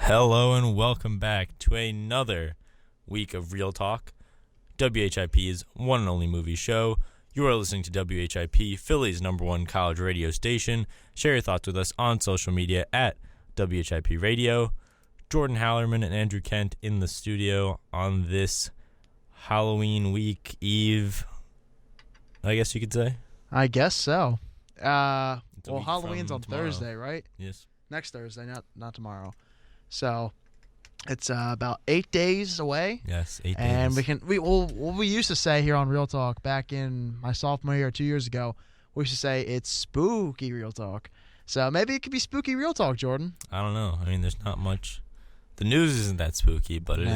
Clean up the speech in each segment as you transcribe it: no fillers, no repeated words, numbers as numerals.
Hello and welcome back to another week of Real Talk, WHIP's one and only movie show. You are listening to WHIP, Philly's #1 college radio station. Share your thoughts with us on social media at WHIP Radio. Jordan Hallerman and Andrew Kent in the studio on this Halloween week eve, I guess you could say. I guess so. Well, Halloween's on tomorrow. Thursday, right? Yes. Next Thursday, not tomorrow. So it's about 8 days away. Yes, 8 days. And we used to say here on Real Talk back in my sophomore year 2 years ago, we used to say it's spooky Real Talk. So maybe it could be spooky Real Talk, Jordan. I don't know. I mean, there's not much. The news isn't that spooky, but it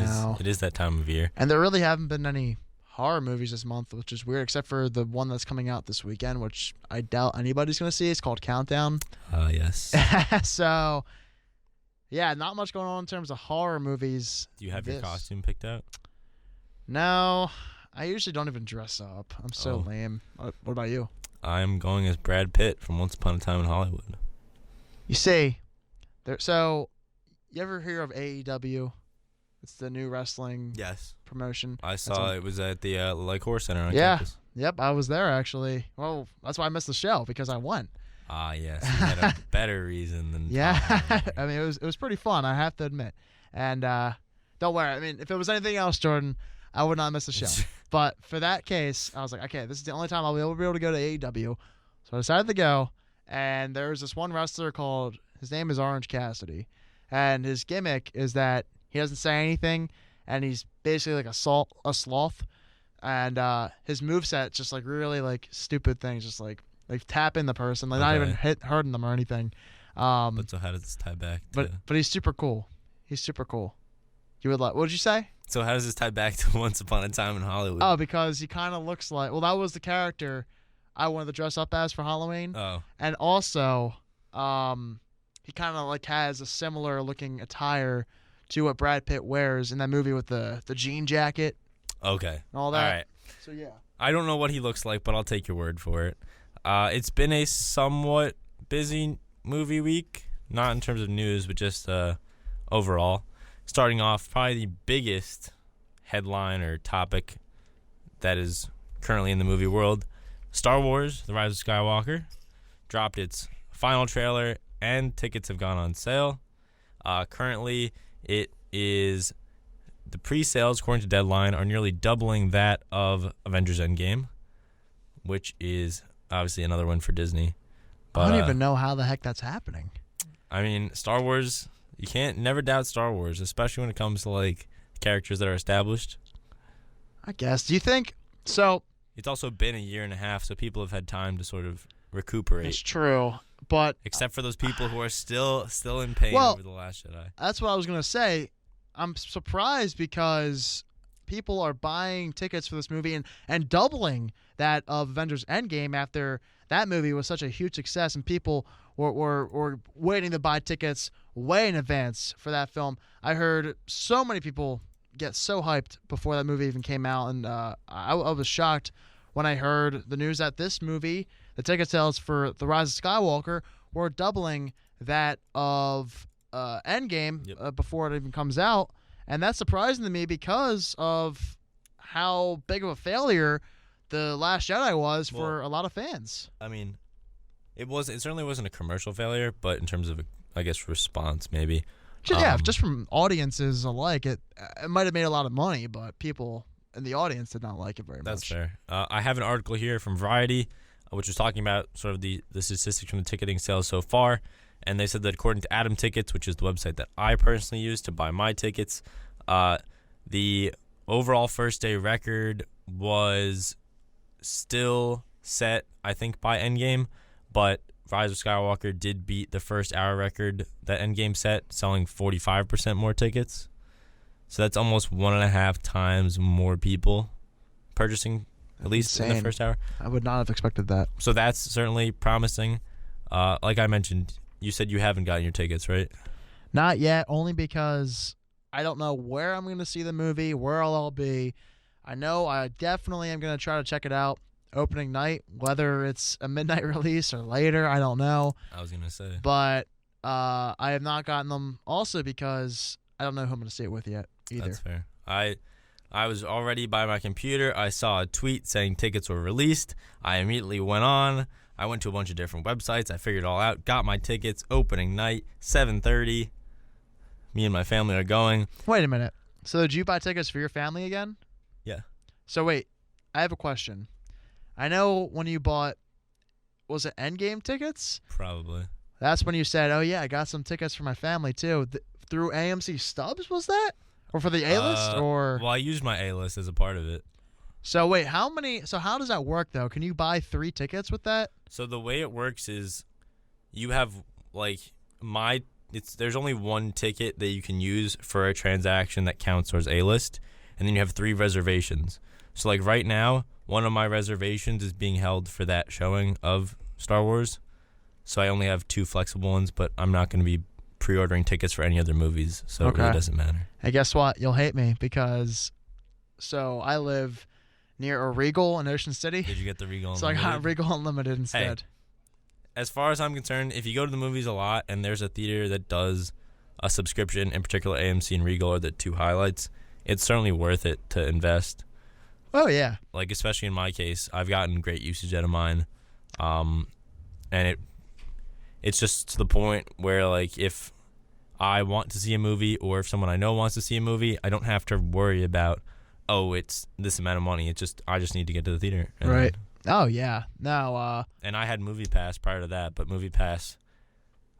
is that time of year. And there really haven't been any horror movies this month, which is weird, except for the one that's coming out this weekend, which I doubt anybody's going to see. It's called Countdown. Yes. So, yeah, not much going on in terms of horror movies. Do you have your costume picked out? No, I usually don't even dress up. I'm so lame. What about you? I'm going as Brad Pitt from Once Upon a Time in Hollywood. You see, so you ever hear of AEW? It's the new wrestling promotion. I saw it was at the Lake Horse Center on campus. Yep, I was there actually. Well, that's why I missed the show, because I went. Yes, you had a better reason than I mean, it was pretty fun, I have to admit. And don't worry, I mean, if it was anything else, Jordan, I would not miss the show. But for that case, I was like, okay, this is the only time I'll be able to go to AEW. So I decided to go, and there was this one wrestler called, his name is Orange Cassidy, and his gimmick is that he doesn't say anything, and he's basically like a sloth, and his moveset just like really like stupid things, just like tapping the person, like not even hurting them or anything. But so how does this tie back to... But he's super cool. He's super cool. You would like... What did you say? So how does this tie back to Once Upon a Time in Hollywood? Oh, because he kind of looks like... Well, that was the character I wanted to dress up as for Halloween. Oh. And also, he kind of like has a similar looking attire to what Brad Pitt wears in that movie with the jean jacket. Okay. And all that. All right. So, yeah. I don't know what he looks like, but I'll take your word for it. It's been a somewhat busy movie week, not in terms of news, but just overall. Starting off, probably the biggest headline or topic that is currently in the movie world, Star Wars, The Rise of Skywalker, dropped its final trailer, and tickets have gone on sale. Currently, it is the pre-sales, according to Deadline, are nearly doubling that of Avengers Endgame, which is obviously another one for Disney. But, I don't even know how the heck that's happening. I mean, Star Wars, you can't never doubt Star Wars, especially when it comes to like characters that are established. I guess. Do you think so? It's also been a year and a half, so people have had time to sort of recuperate. It's true, but except for those people who are still in pain over The Last Jedi. That's what I was gonna say. I'm surprised because people are buying tickets for this movie and doubling that of Avengers Endgame after that movie was such a huge success, and people were waiting to buy tickets way in advance for that film. I heard so many people get so hyped before that movie even came out, and I was shocked when I heard the news that this movie, the ticket sales for The Rise of Skywalker, were doubling that of Endgame before it even comes out. And that's surprising to me because of how big of a failure The Last Jedi was for a lot of fans. I mean, it certainly wasn't a commercial failure, but in terms of, I guess, response, maybe. Just from audiences alike, it might have made a lot of money, but people in the audience did not like it very much. That's fair. I have an article here from Variety, which was talking about sort of the statistics from the ticketing sales so far. And they said that according to Atom Tickets, which is the website that I personally use to buy my tickets, the overall first-day record was still set, I think, by Endgame, but Rise of Skywalker did beat the first-hour record that Endgame set, selling 45% more tickets. So that's almost 1.5 times more people purchasing, at least in the first hour. I would not have expected that. So that's certainly promising. Like I mentioned, you said you haven't gotten your tickets, right? Not yet, only because I don't know where I'm going to see the movie, where I'll be. I know I definitely am going to try to check it out opening night, whether it's a midnight release or later, I don't know. I was going to say. But I have not gotten them also because I don't know who I'm going to see it with yet either. That's fair. I was already by my computer. I saw a tweet saying tickets were released. I immediately went on. I went to a bunch of different websites. I figured it all out. Got my tickets. Opening night, 7:30. Me and my family are going. Wait a minute. So did you buy tickets for your family again? Yeah. So wait, I have a question. I know when you bought, was it Endgame tickets? Probably. That's when you said, "Oh yeah, I got some tickets for my family too." Through AMC Stubs, was that? Or for the A-list? Or well, I used my A-list as a part of it. So wait, how does that work though? Can you buy 3 tickets with that? So the way it works is you have there's only 1 ticket that you can use for a transaction that counts towards A-list, and then you have 3 reservations. So like right now, one of my reservations is being held for that showing of Star Wars. So I only have 2 flexible ones, but I'm not going to be pre-ordering tickets for any other movies, so It really doesn't matter. And guess what? You'll hate me because I live near a Regal in Ocean City. Did you get the Regal So Unlimited? I got Regal Unlimited instead. Hey, as far as I'm concerned, if you go to the movies a lot and there's a theater that does a subscription, in particular AMC and Regal are the 2 highlights, it's certainly worth it to invest. Oh, yeah. Like, especially in my case, I've gotten great usage out of mine. And it's just to the point where, like, if I want to see a movie or if someone I know wants to see a movie, I don't have to worry about, it's this amount of money. I just need to get to the theater. Right. Oh, yeah. Now, and I had MoviePass prior to that, but MoviePass,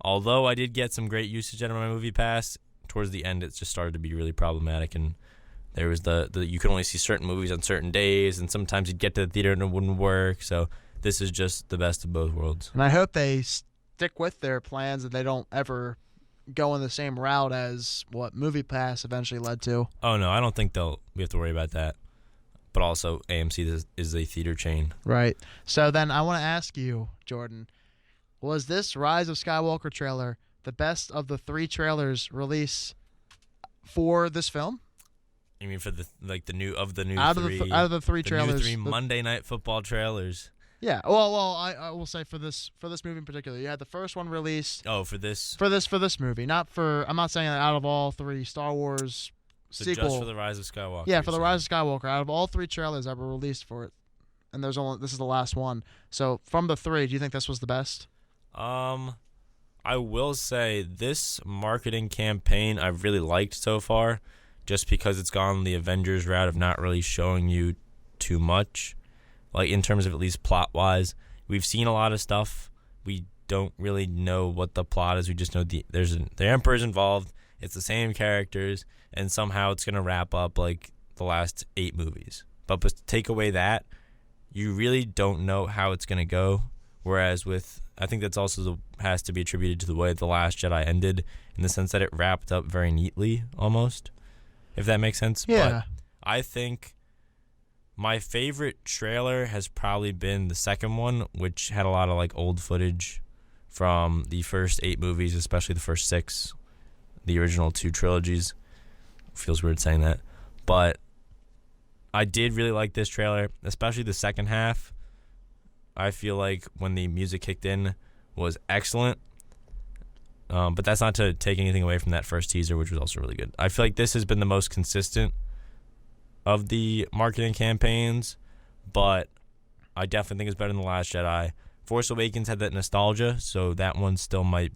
although I did get some great usage out of my MoviePass, towards the end it just started to be really problematic, and there was the you could only see certain movies on certain days, and sometimes you'd get to the theater and it wouldn't work. So this is just the best of both worlds. And I hope they stick with their plans and they don't ever go in the same route as what MoviePass eventually led to. Oh no, I don't think we have to worry about that. But also, AMC is a theater chain. Right. So then I want to ask you, Jordan, was this Rise of Skywalker trailer the best of the 3 trailers released for this film? You mean for the new out three? Out of the 3 trailers, new 3 Monday Night Football trailers. Yeah. Well, I will say for this movie in particular, you had the first one released. Oh, for this movie, not for. I'm not saying that out of all 3 Star Wars sequel. Just for the Rise of Skywalker. Yeah, for the Rise of Skywalker, out of all 3 trailers that were released for it, and this is the last one. So from the 3, do you think this was the best? I will say this marketing campaign I've really liked so far, just because it's gone the Avengers route of not really showing you too much. Like, in terms of at least plot-wise, we've seen a lot of stuff. We don't really know what the plot is. We just know the Emperor's involved. It's the same characters, and somehow it's going to wrap up like the last 8 movies. But to take away that, you really don't know how it's going to go. Whereas I think that's also has to be attributed to the way The Last Jedi ended, in the sense that it wrapped up very neatly, almost, if that makes sense. Yeah. But I think my favorite trailer has probably been the second one, which had a lot of like old footage from the first 8 movies, especially the first 6, the original 2 trilogies. Feels weird saying that, but I did really like this trailer, especially the second half. I feel like when the music kicked in was excellent, but that's not to take anything away from that first teaser, which was also really good. I feel like this has been the most consistent of the marketing campaigns, but I definitely think it's better than The Last Jedi. Force Awakens had that nostalgia, so that one still might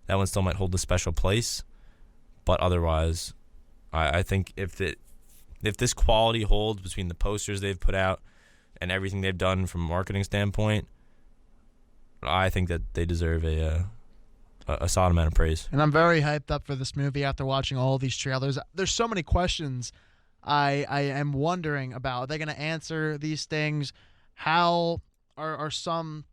hold a special place. But otherwise, I think if this quality holds between the posters they've put out and everything they've done from a marketing standpoint, I think that they deserve a solid amount of praise. And I'm very hyped up for this movie after watching all these trailers. There's so many questions I am wondering about. Are they going to answer these things? How are some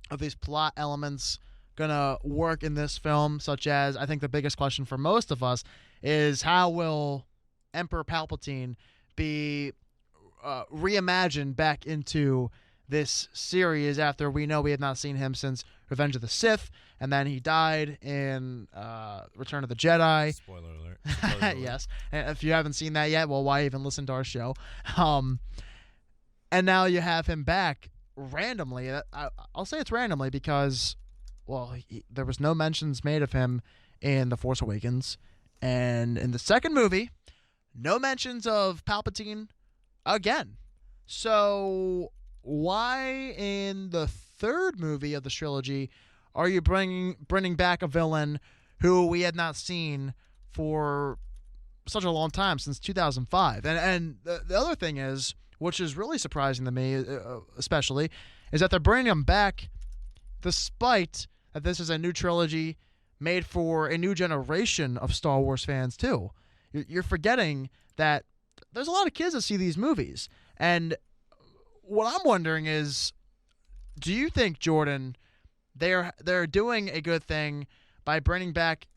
of these plot elements going to work in this film? Such as, I think the biggest question for most of us is, how will Emperor Palpatine be reimagined back into this series after we know we have not seen him since Revenge of the Sith, and then he died in Return of the Jedi. Spoiler alert. Yes. And if you haven't seen that yet, well, why even listen to our show? And now you have him back randomly. I'll say it's randomly because there was no mentions made of him in The Force Awakens. And in the second movie, no mentions of Palpatine again. So why in the third movie of this trilogy are you bringing back a villain who we had not seen for such a long time, since 2005? And the other thing is, which is really surprising to me, especially, is that they're bringing him back despite that this is a new trilogy made for a new generation of Star Wars fans too. You're forgetting that there's a lot of kids that see these movies. And what I'm wondering is, do you think, Jordan, they're doing a good thing by bringing back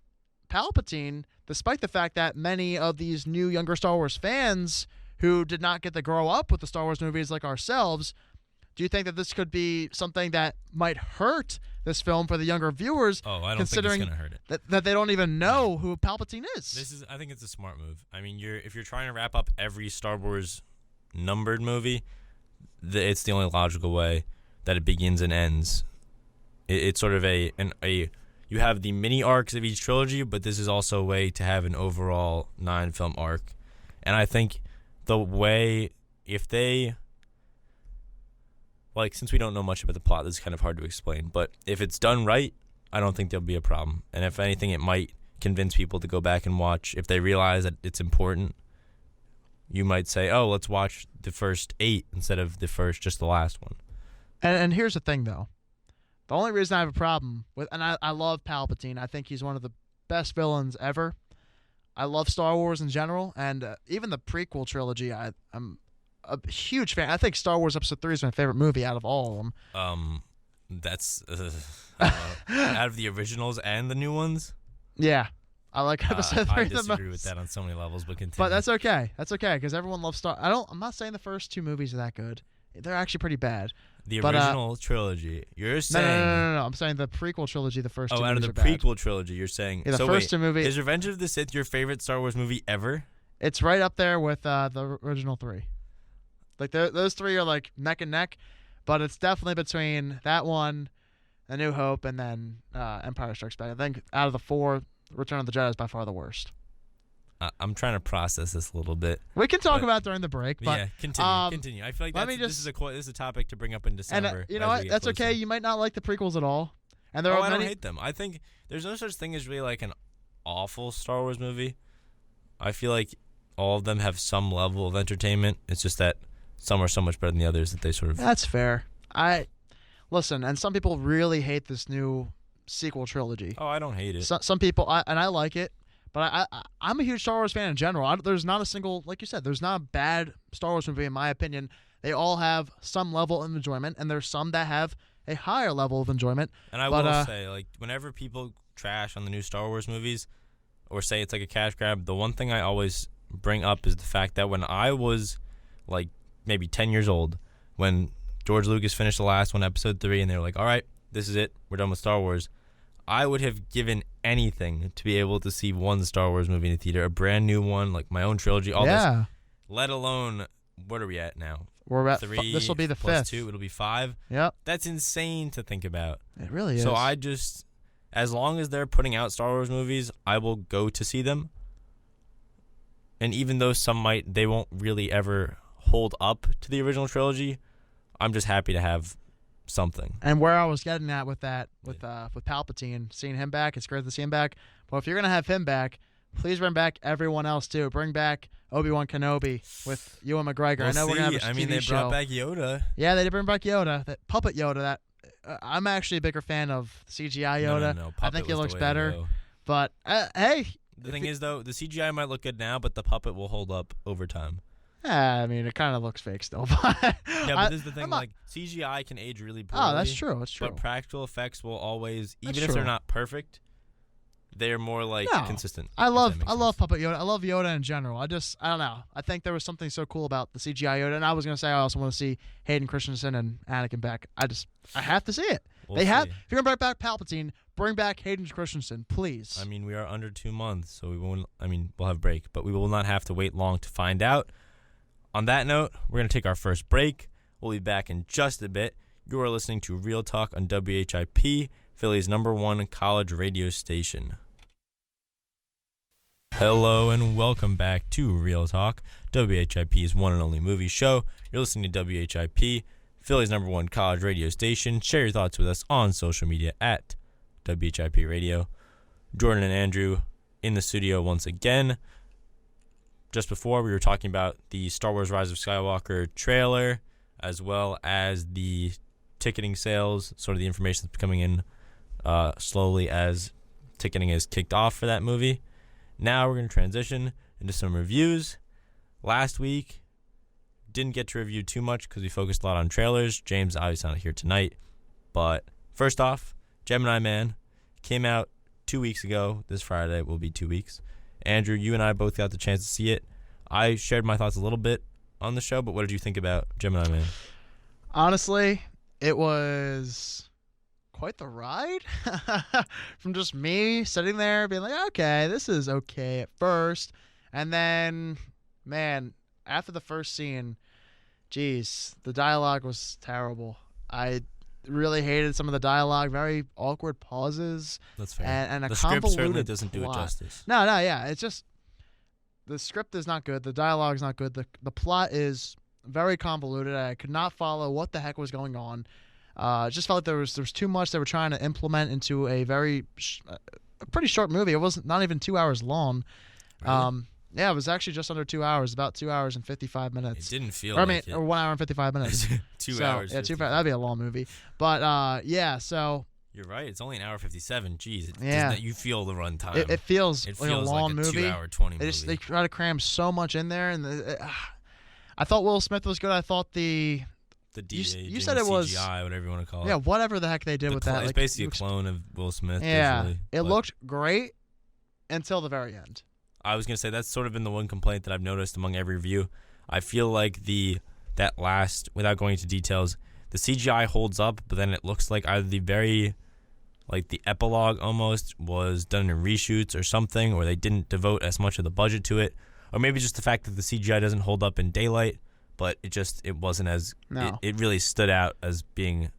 Palpatine, despite the fact that many of these new younger Star Wars fans who did not get to grow up with the Star Wars movies like ourselves, do you think that this could be something that might hurt this film for the younger viewers? Oh, I don't considering think it's going to hurt it. That they don't even know who Palpatine is. I think it's a smart move. I mean, if you're trying to wrap up every Star Wars numbered movie, it's the only logical way that it begins and ends. It's sort of you have the mini arcs of each trilogy, but this is also a way to have an overall 9-film arc. And I think the way, if they, since we don't know much about the plot, this is kind of hard to explain, but if it's done right, I don't think there'll be a problem. And if anything, it might convince people to go back and watch. If they realize that it's important, you might say, oh, let's watch the first 8 instead of just the last one. And here's the thing, though. The only reason I have a problem with, and I love Palpatine, I think he's one of the best villains ever. I love Star Wars in general, and even the prequel trilogy, I'm a huge fan. I think Star Wars Episode 3 is my favorite movie out of all of them. That's out of the originals and the new ones? Yeah. I like Episode 3 I the most. disagree with that on so many levels, but continue. But that's okay. That's okay, because everyone loves I'm not saying the first 2 movies are that good. They're actually pretty bad. The original trilogy. You're saying... No. I'm saying the prequel trilogy, the first 2 movies out of the are bad. prequel trilogy, you're saying... Yeah, the first 2 movies... Is Revenge of the Sith your favorite Star Wars movie ever? It's right up there with the original 3. Those 3 are neck and neck, but it's definitely between that one, A New Hope, and then Empire Strikes Back. I think out of the 4, Return of the Jedi is by far the worst. I'm trying to process this a little bit. We can talk about it during the break, but yeah, continue. I feel like this is a topic to bring up in December. And you know what? That's closer. Okay. You might not like the prequels at all, and I don't hate them. I think there's no such thing as really an awful Star Wars movie. I feel like all of them have some level of entertainment. It's just that some are so much better than the others that they sort of. That's fair. Listen, and some people really hate this new sequel trilogy. Oh, I don't hate it. Some people, and I like it. But I'm a huge Star Wars fan in general. There's not a single, like you said, there's not a bad Star Wars movie in my opinion. They all have some level of enjoyment, and there's some that have a higher level of enjoyment. And I will say, whenever people trash on the new Star Wars movies or say it's like a cash grab, the one thing I always bring up is the fact that when I was maybe 10 years old, when George Lucas finished the last one, Episode 3, and they were like, all right, this is it, we're done with Star Wars, I would have given anything to be able to see one Star Wars movie in the theater, a brand new one, my own trilogy, all this. Let alone, what are we at now? We're at 3. This will be the 5th. 2, it'll be 5. Yep. That's insane to think about. It really is. So as long as they're putting out Star Wars movies, I will go to see them. And even though they won't really ever hold up to the original trilogy, I'm just happy to have something. And where I was getting at with that, with Palpatine, seeing him back, it's great to see him back. But if you're gonna have him back, please bring back everyone else too. Bring back Obi-Wan Kenobi with Ewan McGregor. We'll I know see. we're gonna have a they TV show. brought back Yoda. Yeah, they did bring back Yoda, that puppet Yoda. That I'm actually a bigger fan of CGI Yoda. No. I think he looks better. But hey, the thing is though, the CGI might look good now, but the puppet will hold up over time. I mean, it kind of looks fake still. But this is the thing. CGI can age really poorly. Oh, that's true. That's true. But practical effects will always, even That's if they're true. not perfect, they're more consistent. I love Puppet Yoda. I love Yoda in general. I don't know. I think there was something so cool about the CGI Yoda. And I was gonna say I also want to see Hayden Christensen and Anakin back. I have to see it. We'll If you're gonna bring back Palpatine, bring back Hayden Christensen, please. I mean, we are under 2 months, so we won't. We'll have a break, but we will not have to wait long to find out. On that note, we're going to take our first break. We'll be back in just a bit. You are listening to Real Talk on WHIP, Philly's #1 college radio station. Hello and welcome back to Real Talk, WHIP's one and only movie show. You're listening to WHIP, Philly's #1 college radio station. Share your thoughts with us on social media at WHIP Radio. Jordan and Andrew in the studio once again. Just before, we were talking about the Star Wars Rise of Skywalker trailer, as well as the ticketing sales, sort of the information that's coming in slowly as ticketing is kicked off for that movie. Now we're going to transition into some reviews. Last week, didn't get to review too much because we focused a lot on trailers. James obviously not here tonight. But first off, Gemini Man came out 2 weeks ago. This Friday will be 2 weeks. Andrew, you and I both got the chance to see it. I shared my thoughts a little bit on the show, but what did you think about Gemini Man? Honestly, it was quite the ride. From just me sitting there being like, okay, this is okay at first. And then, man, after the first scene, geez, the dialogue was terrible. I really hated some of the dialogue, very awkward pauses. That's fair. And a the convoluted script certainly doesn't plot. do it justice. No, yeah. It's just the script is not good. The dialogue's not good. The plot is very convoluted. I could not follow what the heck was going on. It just felt like there was too much they were trying to implement into a pretty short movie. It wasn't not even 2 hours long. Really? Yeah, it was actually just under 2 hours, about 2 hours and 55 minutes. It didn't feel or 1 hour and 55 minutes. 2 hours. Yeah, 2 hours. That'd be a long movie. But yeah, so you're right. It's only 1:57. Jeez. Yeah. You feel the runtime. it feels like a long like a movie. 2-hour, 20 movie. They try to cram so much in there, and I thought Will Smith was good. I thought the de-aging, you said it was CGI, whatever you want to call it. Yeah, whatever the heck they did with that. It's like, basically a clone of Will Smith. Yeah, basically, it looked great until the very end. I was gonna say that's sort of been the one complaint that I've noticed among every review. I feel like that last, without going into details, the CGI holds up, but then it looks like either the epilogue almost was done in reshoots or something, or they didn't devote as much of the budget to it, or maybe just the fact that the CGI doesn't hold up in daylight, but it wasn't as it really stood out as being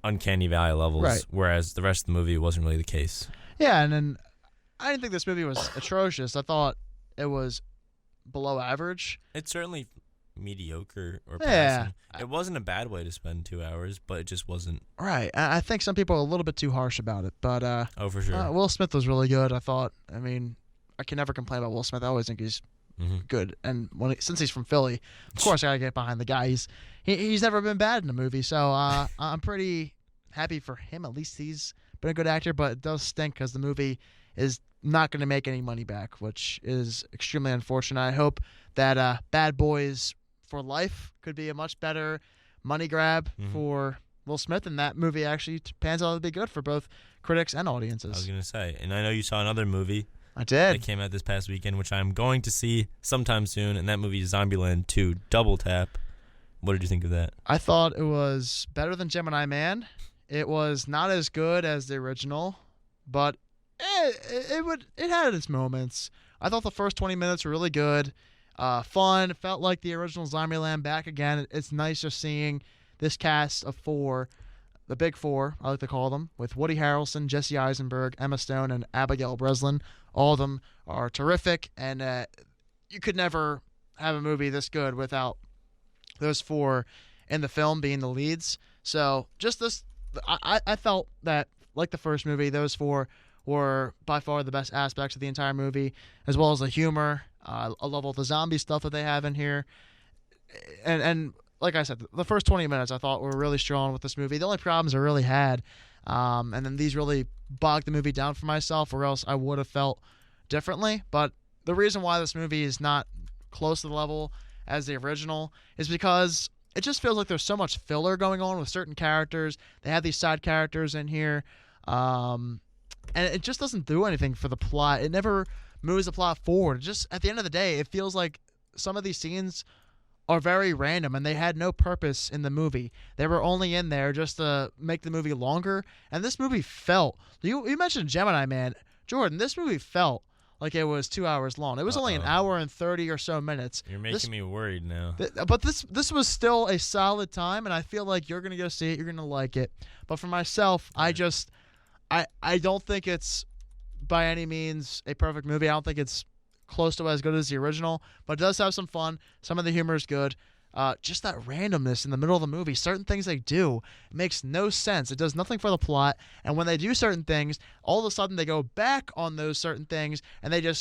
uncanny valley levels, right. Whereas the rest of the movie wasn't really the case. Yeah, and then I didn't think this movie was atrocious. I thought it was below average. It's certainly mediocre or yeah. passing. It wasn't a bad way to spend 2 hours, but it just wasn't. Right. I think some people are a little bit too harsh about it, but oh, for sure. Will Smith was really good. I thought. I mean, I can never complain about Will Smith. I always think he's good, and since he's from Philly, of course I gotta get behind the guy. He's never been bad in a movie, so I'm pretty happy for him. At least he's been a good actor, but it does stink because the movie is not going to make any money back, which is extremely unfortunate. I hope that Bad Boys for Life could be a much better money grab for Will Smith, and that movie actually pans out to be good for both critics and audiences. I was going to say, and I know you saw another movie. I did. That came out this past weekend, which I'm going to see sometime soon, and that movie is Zombieland 2, Double Tap. What did you think of that? I thought it was better than Gemini Man. It was not as good as the original, but it had its moments. I thought the first 20 minutes were really good, fun. It felt like the original Zombieland back again. It's nice just seeing this cast of four, the big four, I like to call them, with Woody Harrelson, Jesse Eisenberg, Emma Stone, and Abigail Breslin. All of them are terrific, and you could never have a movie this good without those four in the film being the leads. So just this, I felt that, like the first movie, those four were by far the best aspects of the entire movie, as well as the humor. I love all the zombie stuff that they have in here. And like I said, the first 20 minutes I thought were really strong with this movie. The only problems I really had, and then these really bogged the movie down for myself, or else I would have felt differently. But the reason why this movie is not close to the level as the original is because it just feels like there's so much filler going on with certain characters. They have these side characters in here, and it just doesn't do anything for the plot. It never moves the plot forward. Just at the end of the day, it feels like some of these scenes are very random, and they had no purpose in the movie. They were only in there just to make the movie longer. And this movie felt, you mentioned Gemini Man, Jordan, this movie felt like it was 2 hours long. It was only an hour and 30 or so minutes. You're making me worried now. But this was still a solid time, and I feel like you're gonna go see it. You're gonna like it. But for myself, I don't think it's by any means a perfect movie. I don't think it's close to as good as the original, but it does have some fun. Some of the humor is good. Just that randomness in the middle of the movie, certain things they do, it makes no sense. It does nothing for the plot, and when they do certain things, all of a sudden they go back on those certain things, and they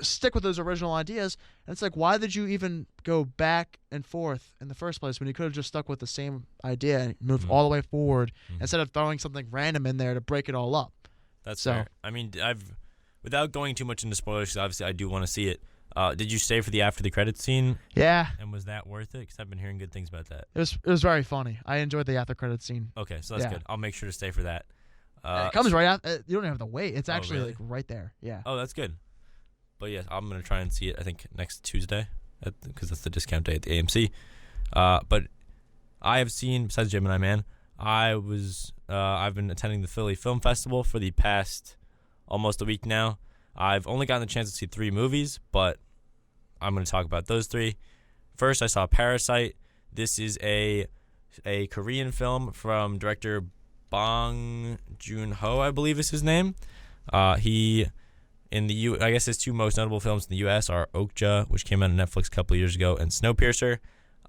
stick with those original ideas, and it's like, why did you even go back and forth in the first place when you could have just stuck with the same idea and moved all the way forward instead of throwing something random in there to break it all up? That's fair. I mean, without going too much into spoilers, 'cause obviously I do want to see it. Did you stay for the after the credits scene? Yeah. And was that worth it? Because I've been hearing good things about that. It was very funny. I enjoyed the after credits scene. Okay, so that's good. I'll make sure to stay for that. It comes right out. You don't even have to wait. It's actually really? like right there. Yeah. Oh, that's good. But yeah, I'm gonna try and see it. I think next Tuesday, because that's the discount day at the AMC. But I have seen, besides Gemini Man, I've been attending the Philly Film Festival for the past almost a week now. I've only gotten the chance to see 3 movies, but I'm going to talk about those 3. First, I saw Parasite. This is a Korean film from director Bong Joon-ho, I believe is his name. He, I guess his 2 most notable films in the U.S. are Okja, which came out on Netflix a couple of years ago, and Snowpiercer.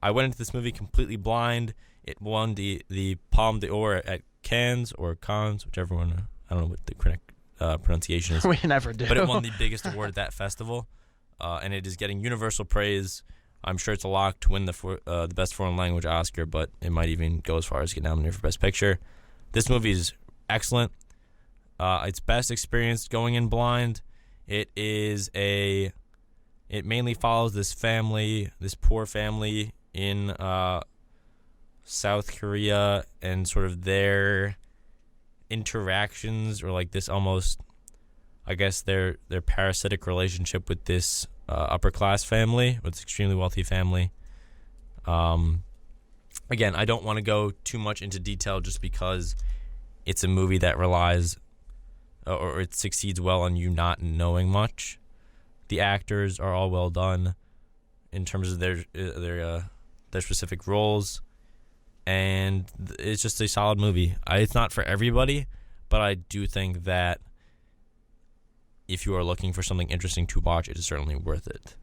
I went into this movie completely blind. It won the Palme d'Or at Cannes, whichever one. I don't know what the correct pronunciation is. We never do. But it won the biggest award at that festival, and it is getting universal praise. I'm sure it's a lock to win the Best Foreign Language Oscar, but it might even go as far as get nominated for Best Picture. This movie is excellent. It's best experienced going in blind. It mainly follows this poor family in South Korea and sort of their interactions, or like this almost, I guess, their parasitic relationship with this upper class family, with this extremely wealthy family. Again, I don't want to go too much into detail just because it's a movie that relies or it succeeds well on you not knowing much. The actors are all well done in terms of their specific roles, and it's just a solid movie. It's not for everybody, but I do think that if you are looking for something interesting to watch, it is certainly worth it.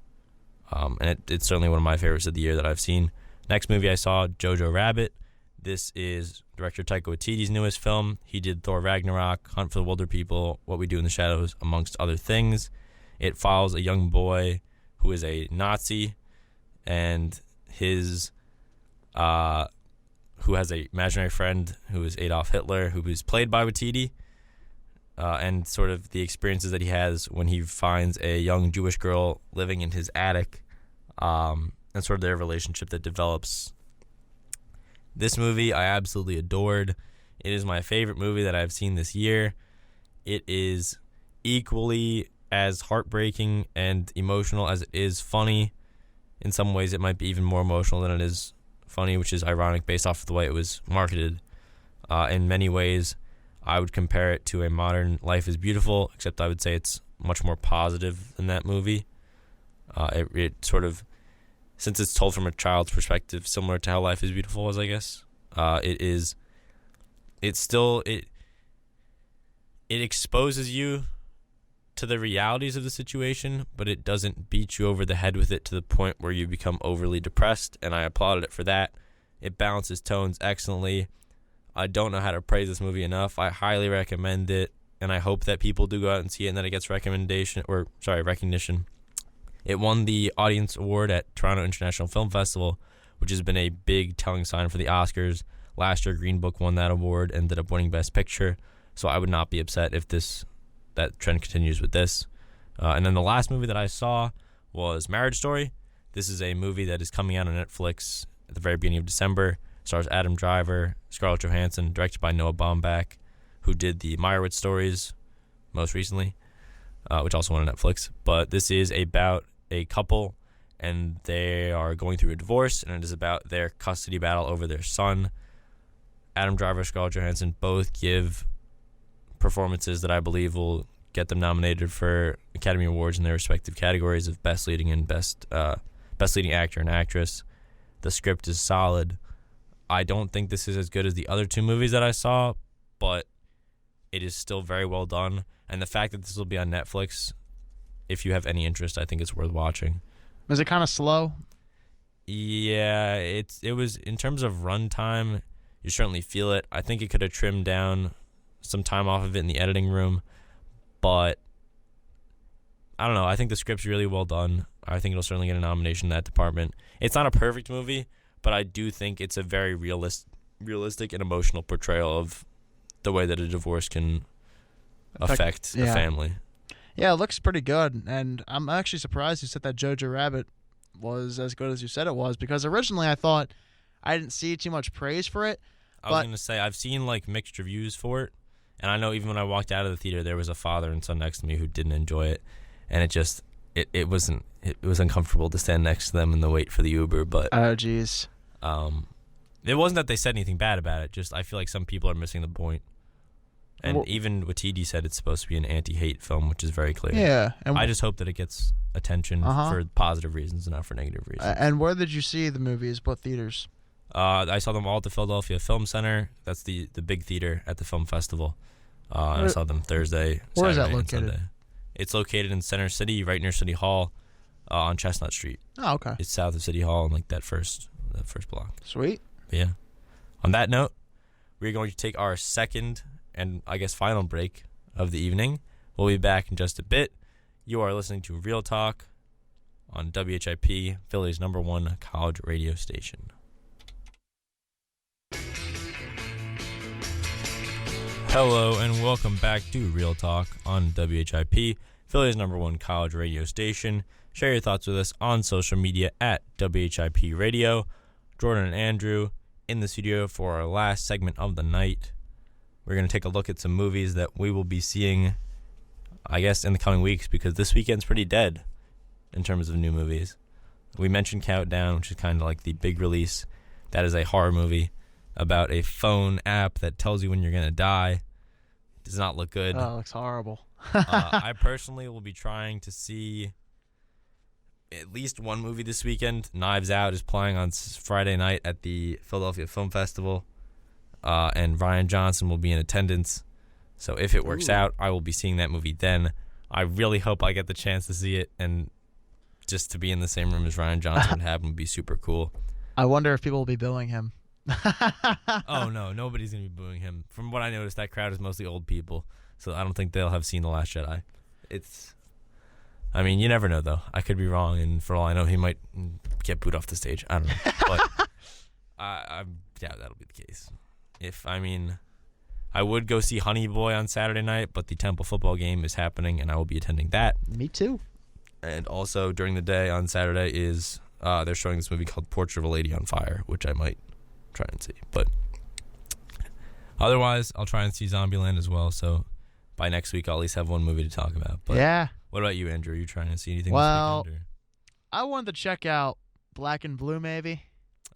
And it's certainly one of my favorites of the year that I've seen. Next movie I saw, Jojo Rabbit. This is director Taika Waititi's newest film. He did Thor Ragnarok, Hunt for the Wilder People, What We Do in the Shadows, amongst other things. It follows a young boy who is a Nazi, and his who has a imaginary friend who is Adolf Hitler, who is played by Waititi, and sort of the experiences that he has when he finds a young Jewish girl living in his attic, and sort of their relationship that develops. This movie I absolutely adored. It is my favorite movie that I've seen this year. It is equally as heartbreaking and emotional as it is funny. In some ways, it might be even more emotional than it is funny, which is ironic based off of the way it was marketed. In many ways, I would compare it to a modern Life is Beautiful, except I would say it's much more positive than that movie. It sort of, since it's told from a child's perspective, similar to how Life is Beautiful was, I guess. It exposes you to the realities of the situation, but it doesn't beat you over the head with it to the point where you become overly depressed, and I applauded it for that. It balances tones excellently. I don't know how to praise this movie enough. I highly recommend it, and I hope that people do go out and see it and that it gets recognition. It won the Audience Award at Toronto International Film Festival, which has been a big telling sign for the Oscars. Last year, Green Book won that award, ended up winning Best Picture, so I would not be upset if that trend continues with this. And then the last movie that I saw was Marriage Story. This is a movie that is coming out on Netflix at the very beginning of December. It stars Adam Driver, Scarlett Johansson, directed by Noah Baumbach, who did the Meyerowitz stories most recently, which also went on Netflix. But this is about a couple, and they are going through a divorce, and it is about their custody battle over their son. Adam Driver, Scarlett Johansson both give performances that I believe will get them nominated for Academy Awards in their respective categories of Best Leading and Best Leading Actor and Actress. The script is solid. I don't think this is as good as the other 2 movies that I saw, but it is still very well done. And the fact that this will be on Netflix, if you have any interest, I think it's worth watching. Was it kind of slow? Yeah, it was, in terms of runtime, you certainly feel it. I think it could have trimmed down some time off of it in the editing room, but I don't know. I think the script's really well done. I think it'll certainly get a nomination in that department. It's not a perfect movie, but I do think it's a very realistic and emotional portrayal of the way that a divorce can affect a family. Yeah, it looks pretty good, and I'm actually surprised you said that Jojo Rabbit was as good as you said it was, because originally I thought I didn't see too much praise for it. I was going to say, I've seen like mixed reviews for it, and I know even when I walked out of the theater, there was a father and son next to me who didn't enjoy it, and it was uncomfortable to stand next to them in the wait for the Uber. But oh, geez, it wasn't that they said anything bad about it. Just I feel like some people are missing the point. And even Watiti said it's supposed to be an anti-hate film, which is very clear. Yeah, and I just hope that it gets attention for positive reasons and not for negative reasons. And where did you see the movies? What theaters? I saw them all at the Philadelphia Film Center. That's the big theater at the film festival. And I saw them Thursday, Where is that Saturday, and located? Sunday. It's located in Center City, right near City Hall, on Chestnut Street. Oh, okay. It's south of City Hall, in like that first block. Sweet. But yeah. On that note, we're going to take our second and I guess final break of the evening. We'll be back in just a bit. You are listening to Real Talk on WHIP, Philly's #1 college radio station. Hello and welcome back to Real Talk on WHIP, Philly's #1 college radio station. Share your thoughts with us on social media at WHIP Radio. Jordan and Andrew in the studio for our last segment of the night. We're going to take a look at some movies that we will be seeing, I guess, in the coming weeks, because this weekend's pretty dead in terms of new movies. We mentioned Countdown, which is kind of like the big release. That is a horror movie about a phone app that tells you when you're going to die. It does not look good. Oh, it looks horrible. I personally will be trying to see at least one movie this weekend. Knives Out is playing on Friday night at the Philadelphia Film Festival. And Ryan Johnson will be in attendance. So if it works out, I will be seeing that movie then. I really hope I get the chance to see it, and just to be in the same room as Ryan Johnson would be super cool. I wonder if people will be booing him. Oh, no, nobody's going to be booing him. From what I noticed, that crowd is mostly old people, so I don't think they'll have seen The Last Jedi. I mean, you never know, though. I could be wrong, and for all I know, he might get booed off the stage. I don't know. But I doubt that'll be the case. I would go see Honey Boy on Saturday night, but the Temple football game is happening, and I will be attending that. Me too. And also during the day on Saturday is they're showing this movie called Portrait of a Lady on Fire, which I might try and see. But otherwise, I'll try and see Zombieland as well. So by next week, I'll at least have one movie to talk about. But yeah. What about you, Andrew? Are you trying to see anything well, this weekend? I wanted to check out Black and Blue, maybe.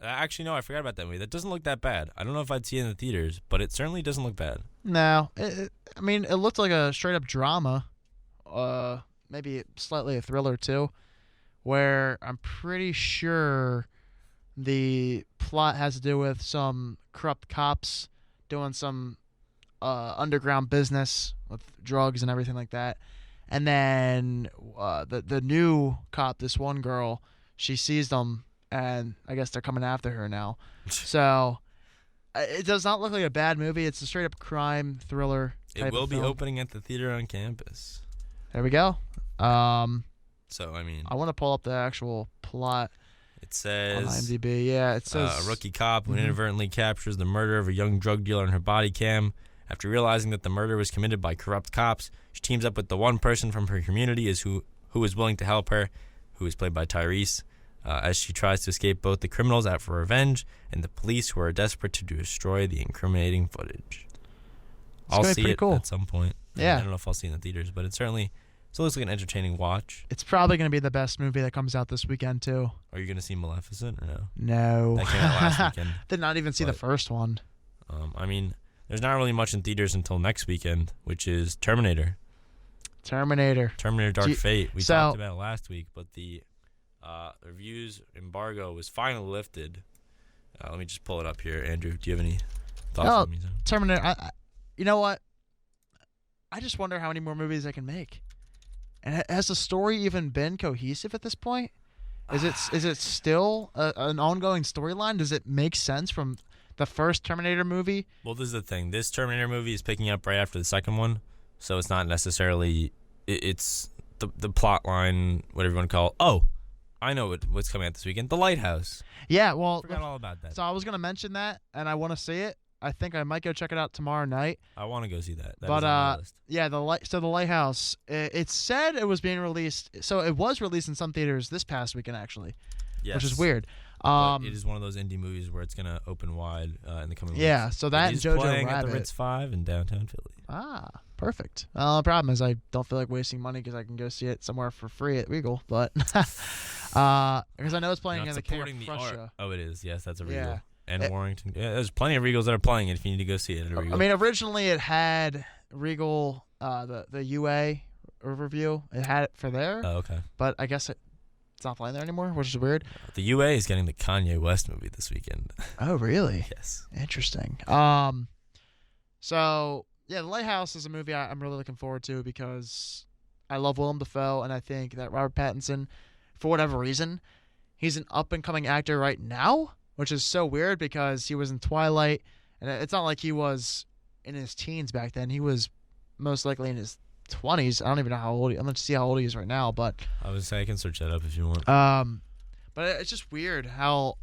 Actually, no, I forgot about that movie. That doesn't look that bad. I don't know if I'd see it in the theaters, but it certainly doesn't look bad. No. It looked like a straight-up drama. Maybe slightly a thriller, too, where I'm pretty sure the plot has to do with some corrupt cops doing some underground business with drugs and everything like that. And then the new cop, this one girl, she sees them, and I guess they're coming after her now. So it does not look like a bad movie. It's a straight-up crime thriller type It will of be film. opening at the theater on campus. There we go. So, I want to pull up the actual plot it says on IMDb. Yeah, it says a rookie cop who inadvertently captures the murder of a young drug dealer on her body cam. After realizing that the murder was committed by corrupt cops, she teams up with the one person from her community who is willing to help her, who is played by Tyrese, as she tries to escape both the criminals out for revenge and the police who are desperate to destroy the incriminating footage. I'll see it at some point. Yeah. I don't know if I'll see it in the theaters, but it looks like an entertaining watch. It's probably going to be the best movie that comes out this weekend, too. Are you going to see Maleficent or no? No. That came out last weekend. Did not even see the first one. There's not really much in theaters until next weekend, which is Terminator. Terminator Dark Fate. We so- talked about it last week, but the reviews embargo was finally lifted. Let me just pull it up here. Andrew, do you have any thoughts on me? Terminator. You know what? I just wonder how many more movies they can make. And has the story even been cohesive at this point? Is it still an ongoing storyline? Does it make sense from the first Terminator movie? Well, this is the thing. This Terminator movie is picking up right after the second one, so it's not necessarily. It's the plot line, whatever you want to call it. Oh, I know what's coming out this weekend. The Lighthouse. Yeah, well, Forgot all about that. So I was gonna mention that, and I want to see it. I think I might go check it out tomorrow night. I want to go see that. That But is on my list. yeah, the Lighthouse. It said it was being released. So it was released in some theaters this past weekend, actually, Yes. which is weird. But it is one of those indie movies where it's gonna open wide in the coming weeks. Yeah, so that It and is Jojo playing Rabbit. at the Ritz 5 in downtown Philly. Ah, perfect. The problem is I don't feel like wasting money because I can go see it somewhere for free at Regal, but because I know it's playing You're in not the King supporting of the art. Prussia. Oh, it is. Yes, that's a Regal. Yeah. And Warrington. Yeah, there's plenty of Regals that are playing it if you need to go see it at a Regal. I mean, originally it had Regal, the UA Riverview. It had it for there, Oh, okay. but I guess it's not playing there anymore, which is weird. The UA is getting the Kanye West movie this weekend. Oh, really? Yes. Interesting. So yeah, The Lighthouse is a movie I'm really looking forward to because I love Willem Dafoe, and I think that Robert Pattinson, for whatever reason, he's an up and coming actor right now, which is so weird because he was in Twilight, and it's not like he was in his teens back then. He was most likely in his 20s. I don't even know how old I'm going to see how old he is right now, but I would say I can search that up if you want. but it's just weird how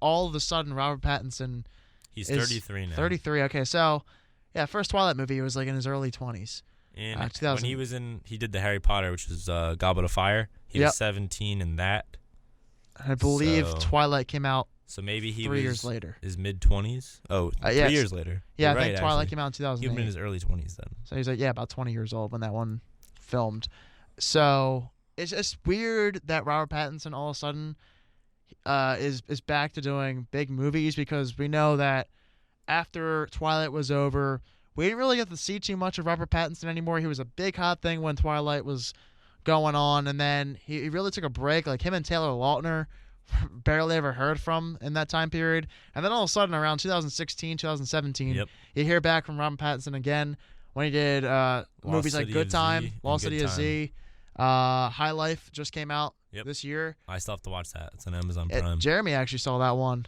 all of a sudden Robert Pattinson He's is 33 now. 33. Okay, so yeah, first Twilight movie he was like in his early 20s. And 2000. when he did the Harry Potter, which was Goblet of Fire. He was 17 in that. I believe So- Twilight came out So maybe he 3 was years later. his mid-20s. Oh, 3 yes. years later. Yeah, You're I think right, Twilight actually. came out in He would have been in 2008. his early 20s then. So he's like, about 20 years old when that one filmed. So it's just weird that Robert Pattinson all of a sudden is back to doing big movies because we know that after Twilight was over, we didn't really get to see too much of Robert Pattinson anymore. He was a big hot thing when Twilight was going on, and then he really took a break. Like him and Taylor Lautner barely ever heard from in that time period. And then all of a sudden around 2016, 2017, Yep. you hear back from Robert Pattinson again when he did movies like City Good of Time, Z and Lost Good City of Time. Z, High Life just came out Yep. this year. I still have to watch that. It's on Amazon Prime. Jeremy actually saw that one.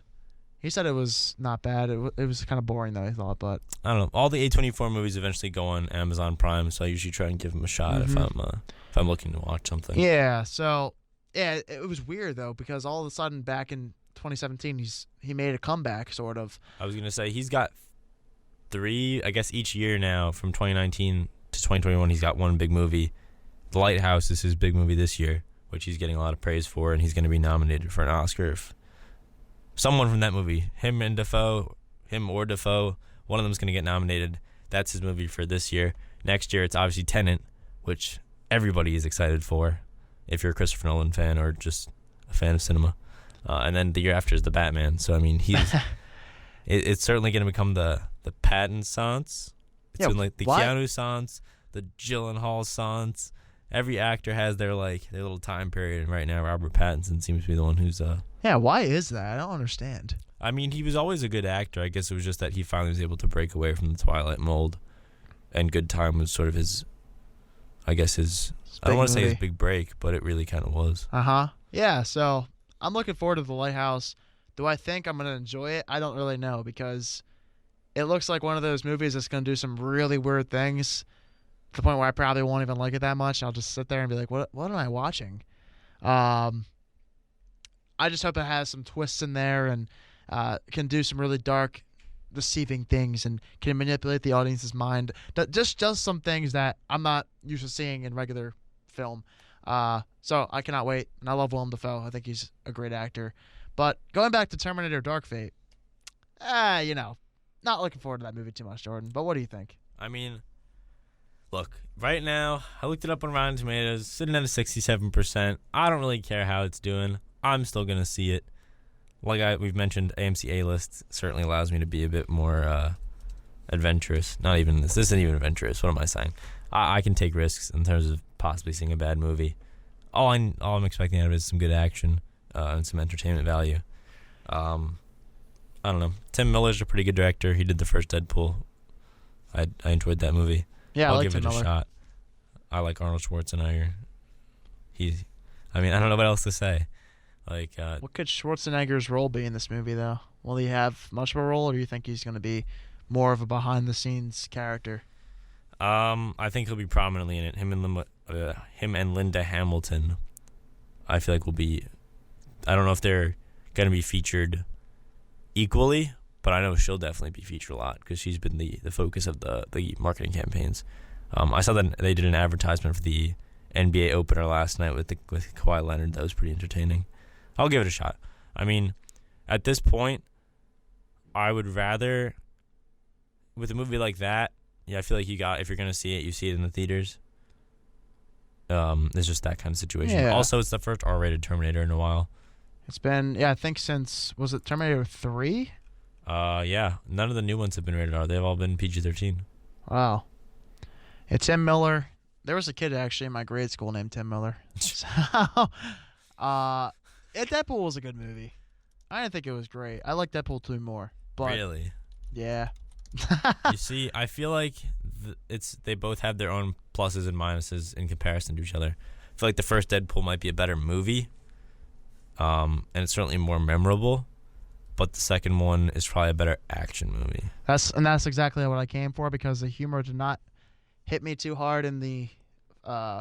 He said it was not bad. It was kind of boring though, he thought, but I don't know. All the A24 movies eventually go on Amazon Prime, so I usually try and give them a shot if I'm looking to watch something. yeah. So yeah, it was weird though because all of a sudden back in 2017 he made a comeback sort of. I was gonna say he's got 3, I guess, each year now from 2019 to 2021. He's got one big movie. The Lighthouse is his big movie this year, which he's getting a lot of praise for, and he's going to be nominated for an Oscar. If someone from that movie, him or Dafoe, one of them is going to get nominated. That's his movie for this year. Next year, it's obviously Tenet, which everybody is excited for, if you're a Christopher Nolan fan or just a fan of cinema. And then the year after is The Batman. So, I mean, he's it's certainly going to become the Pattinsons. It's been like the Keanu Sans, the Gyllenhaal Sans. Every actor has their little time period, and right now Robert Pattinson seems to be the one who's Yeah, why is that? I don't understand. I mean, he was always a good actor. I guess it was just that he finally was able to break away from the Twilight mold, and Good Time was sort of his. I guess his. I don't want to say his big break, but it really kind of was. Yeah, so I'm looking forward to The Lighthouse. Do I think I'm gonna enjoy it? I don't really know because it looks like one of those movies that's gonna do some really weird things. To the point where I probably won't even like it that much. I'll just sit there and be like, what am I watching? I just hope it has some twists in there and can do some really dark, deceiving things and can manipulate the audience's mind. Just some things that I'm not used to seeing in regular film. So I cannot wait. And I love Willem Dafoe. I think he's a great actor. But going back to Terminator Dark Fate, not looking forward to that movie too much, Jordan. But what do you think? I mean, look, right now, I looked it up on Rotten Tomatoes, sitting at a 67%. I don't really care how it's doing. I'm still going to see it. Like we've mentioned, AMC A-List certainly allows me to be a bit more adventurous. Not even this isn't even adventurous. What am I saying? I can take risks in terms of possibly seeing a bad movie. All I'm expecting out of it is some good action and some entertainment value. I don't know. Tim Miller's a pretty good director. He did the first Deadpool. I enjoyed that movie. Yeah, I'll I like give Tim it a Miller. shot. I like Arnold Schwarzenegger. I don't know what else to say. Like, What could Schwarzenegger's role be in this movie, though? Will he have much of a role, or do you think he's going to be more of a behind-the-scenes character? I think he'll be prominently in it. Him and Linda Hamilton, I feel like will be. I don't know if they're going to be featured equally, but I know she'll definitely be featured a lot because she's been the focus of the marketing campaigns. I saw that they did an advertisement for the NBA opener last night with Kawhi Leonard. That was pretty entertaining. I'll give it a shot. I mean, at this point, I would rather, with a movie like that, yeah, I feel like if you're gonna see it, you see it in the theaters. It's just that kind of situation. Yeah. Also, it's the first R-rated Terminator in a while. It's been, I think since, was it Terminator 3? Yeah. None of the new ones have been rated R. They've all been PG-13. Wow. It's Tim Miller. There was a kid actually in my grade school named Tim Miller. So, Deadpool was a good movie. I didn't think it was great. I like Deadpool 2 more. But Really? yeah. You see, I feel like they both have their own pluses and minuses in comparison to each other. I feel like the first Deadpool might be a better movie, and it's certainly more memorable. But the second one is probably a better action movie. That's exactly what I came for, because the humor did not hit me too hard in the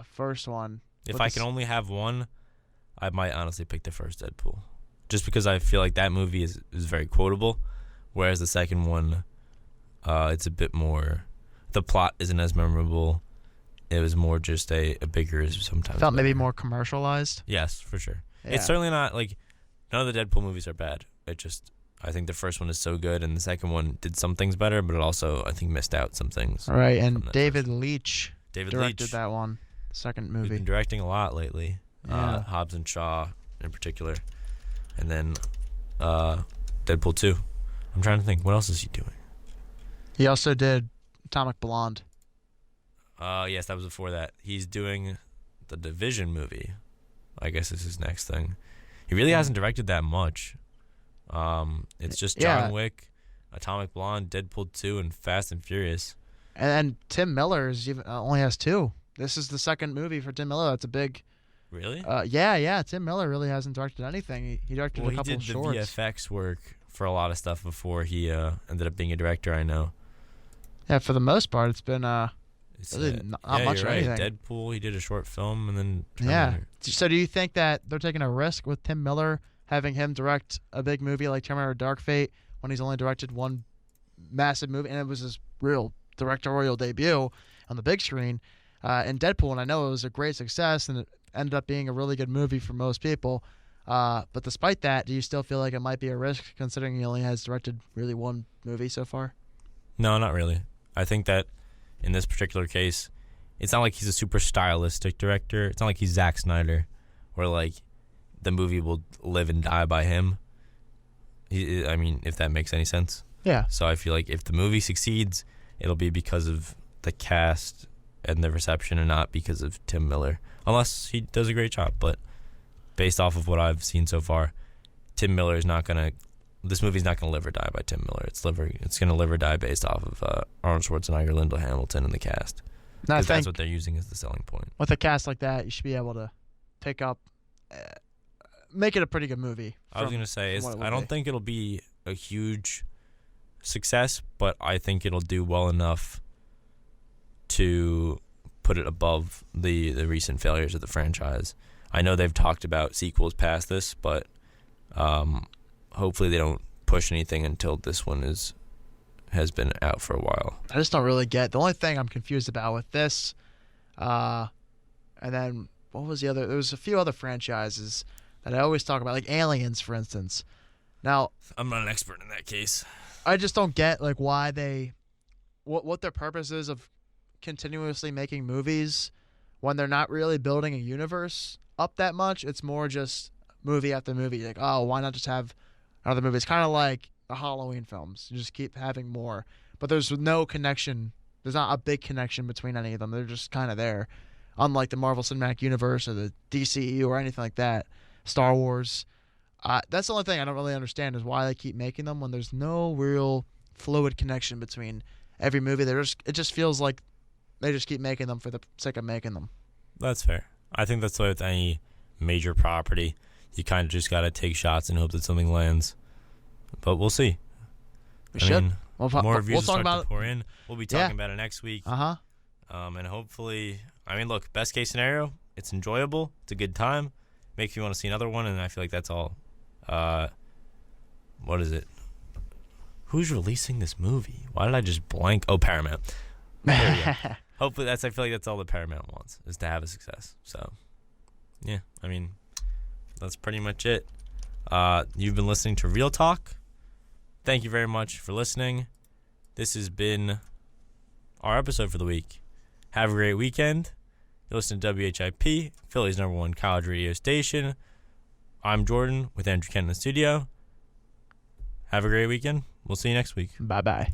first one. If I can only have one, I might honestly pick the first Deadpool, just because I feel like that movie is very quotable, whereas the second one, it's a bit more. The plot isn't as memorable. It was more just a bigger, sometimes Felt maybe better. more commercialized. Yes, for sure. Yeah. It's certainly not like none of the Deadpool movies are bad. I think the first one is so good, and the second one did some things better, but it also, I think, missed out some things. All right, and that David Leitch David directed Leitch. that one, second He's movie. been directing a lot lately. Yeah. Hobbs and Shaw in particular, and then Deadpool 2. I'm trying to think, what else is he doing? He also did Atomic Blonde. Yes, that was before that. He's doing the Division movie. I guess is his next thing. He really hasn't directed that much. It's just John Wick, Atomic Blonde, Deadpool 2, and Fast and Furious. And Tim Miller only has 2. This is the second movie for Tim Miller. That's a big. Really? Yeah. Tim Miller really hasn't directed anything. He directed a couple of shorts. He did the VFX work for a lot of stuff before he ended up being a director. I know. Yeah, for the most part, it's been really not much you're of right. anything. Deadpool, he did a short film, and then Yeah. Terminator. So do you think that they're taking a risk with Tim Miller, having him direct a big movie like Terminator Dark Fate, when he's only directed one massive movie, and it was his real directorial debut on the big screen, and Deadpool, and I know it was a great success, and it ended up being a really good movie for most people. But despite that, do you still feel like it might be a risk, considering he only has directed really one movie so far? No, not really. I think that in this particular case, it's not like he's a super stylistic director. It's not like he's Zack Snyder, where like the movie will live and die by him. If that makes any sense. Yeah. So I feel like if the movie succeeds, it'll be because of the cast and the reception, and not because of Tim Miller, unless he does a great job. But based off of what I've seen so far, Tim Miller is not gonna. This movie's not gonna live or die by Tim Miller. It's gonna live or die based off of Arnold Schwarzenegger, Linda Hamilton, and the cast. And I Because that's think what they're using as the selling point. with a cast like that, you should be able to pick up, make it a pretty good movie. I was gonna say I don't be. think it'll be a huge success, but I think it'll do well enough to put it above the recent failures of the franchise. I know they've talked about sequels past this, but hopefully they don't push anything until this one has been out for a while. I just don't really get. The only thing I'm confused about with this, and then what was the other? There was a few other franchises that I always talk about, like Aliens, for instance. Now, I'm not an expert in that case. I just don't get like why what their purpose is of continuously making movies when they're not really building a universe up that much. It's more just movie after movie. Like, oh, why not just have another movie? It's kind of like the Halloween films. You just keep having more, but there's no connection There's not a big connection between any of them. They're just kind of there. Unlike the Marvel Cinematic Universe or the DCEU or anything like that, Star Wars. That's the only thing I don't really understand is why they keep making them when there's no real fluid connection between every movie. It just feels like they just keep making them for the sake of making them. That's fair. I think that's the way with any major property. You kind of just got to take shots and hope that something lands. But we'll see. We should. More reviews we'll start about to pour in. We'll be talking about it next week. Uh-huh. And hopefully, look, best case scenario, it's enjoyable. It's a good time. Makes you want to see another one, and I feel like that's all. What is it? Who's releasing this movie? Why did I just blank? Oh, Paramount. There we go. Hopefully, I feel like that's all that Paramount wants, is to have a success. So, yeah, that's pretty much it. You've been listening to Real Talk. Thank you very much for listening. This has been our episode for the week. Have a great weekend. You listen to WHIP, Philly's #1 college radio station. I'm Jordan with Andrew Kent in the studio. Have a great weekend. We'll see you next week. Bye-bye.